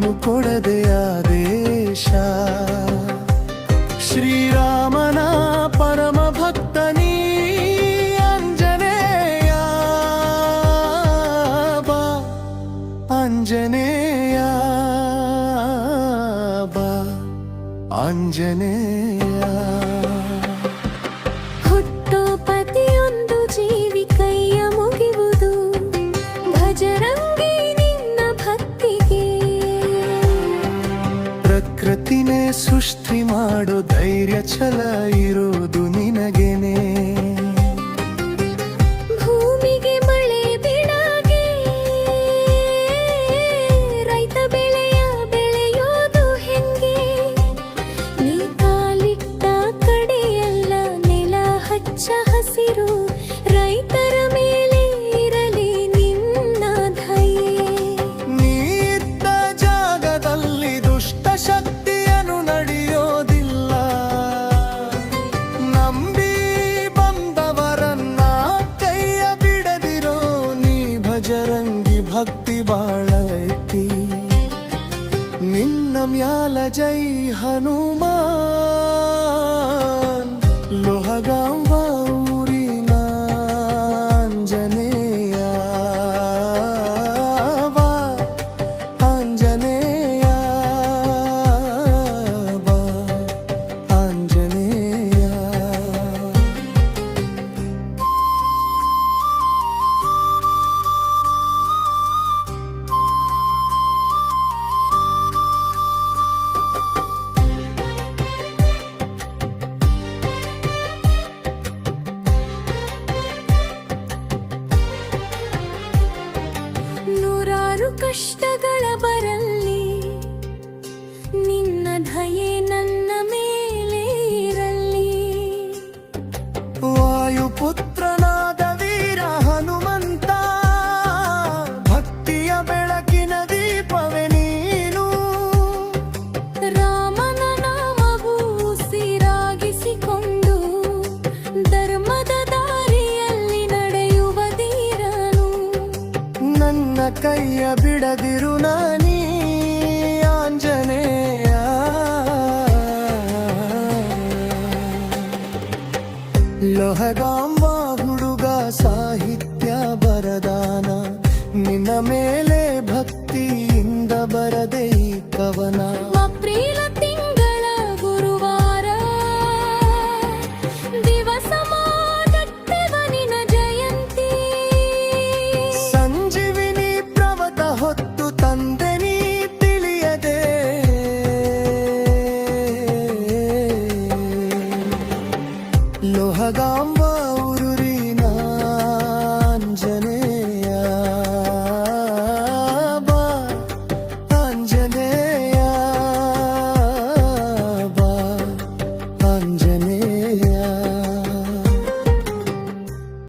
ನೀನು ಕೊಡದೆ ಆದೇಶ. ಶ್ರೀರಾಮನ ಪರಮ ಭಕ್ತನೀ ಆಂಜನೇಯ ಬಾ, ಆಂಜನೇಯ ಬಾ, ಆಂಜನೇಯ. ಹುಟ್ಟೋ ಪತಿಯೊಂದು ಜೀವಿ ಕೈಯ ಮುಗಿವುದು ಭಜರಂಗಿ ನಿನ್ನ ಭಕ್ತಿಗೆ. ಪ್ರಕೃತಿನೇ ಸೃಷ್ಟಿ ಮಾಡೋ ಧೈರ್ಯ ಛಲ ಇರೋದು ನಿನಗೆನೆ. ಭೂಮಿಗೆ ಮಳೆ ಬಿಡಾಗೆ ರೈತ ಬೆಳೆಯ ಬೆಳೆಯೋದು ಹೆಂಗೆ. ನೀ ಕಾಲಿಟ್ಟ ಕಡೆಯಲ್ಲ ನೆಲ ಹಚ್ಚ ಹಸಿರು, ರೈತರ ಮೇಲೆ ಇರಲಿ ನಿನ್ನ ದಯೆ. ನೀತ್ತ ಜಾಗದಲ್ಲಿ ದುಷ್ಟ ಶಕ್ತಿಯನ್ನು ನಡೆಯೋದಿಲ್ಲ. ನಂಬಿ ಬಂದವರನ್ನ ಕೈಯ ಬಿಡದಿರೋ ನೀ ಭಜರಂಗಿ ಭಕ್ತಿ ಬಾಳ ಐತಿ. ನಿನ್ನ ಮ್ಯಾಲ ಜೈ ಹನುಮಾನ್, ಲೋಹಗಾಂವ ಊರಿನ ಆಂಜನೇಯ ಬಾ, ಆಂಜನೇಯ ಬಾ, ಆಂಜನೇಯ. ನೂರಾರು ಕಷ್ಟಗಳ ಬರಲಿ ನಿನ್ನ ದಯೆ ನನ್ನ ಮೇಲೆ ಇರಲಿ. ವಾಯುಪುತ್ರನಾದ ವೀರ ಹನುಮಂತ, ಭಕ್ತಿಯ ಬೆಳಕಿನ ದೀಪವೇ ನೀನು. ರಾಮನ ನಾಮವು ಉಸಿರಾಗಿಸಿಕೊಂಡು ಧರ್ಮದ ದಾರಿಯಲ್ಲಿ ನಡೆಯುವ ಧೀರನು. ನನ್ನ ಕೈಯ ಬಿಡದಿರು ನಾನೀ ಆಂಜನೇಯ. ಲೋಹಗಾಂಬ ಹುಡುಗ ಸಾಹಿತ್ಯ ಬರದಾನ, ನಿನ್ನ ಮೇಲೆ ಭಕ್ತಿಯಿಂದ ಬರದೆ ಈ ಕವನ.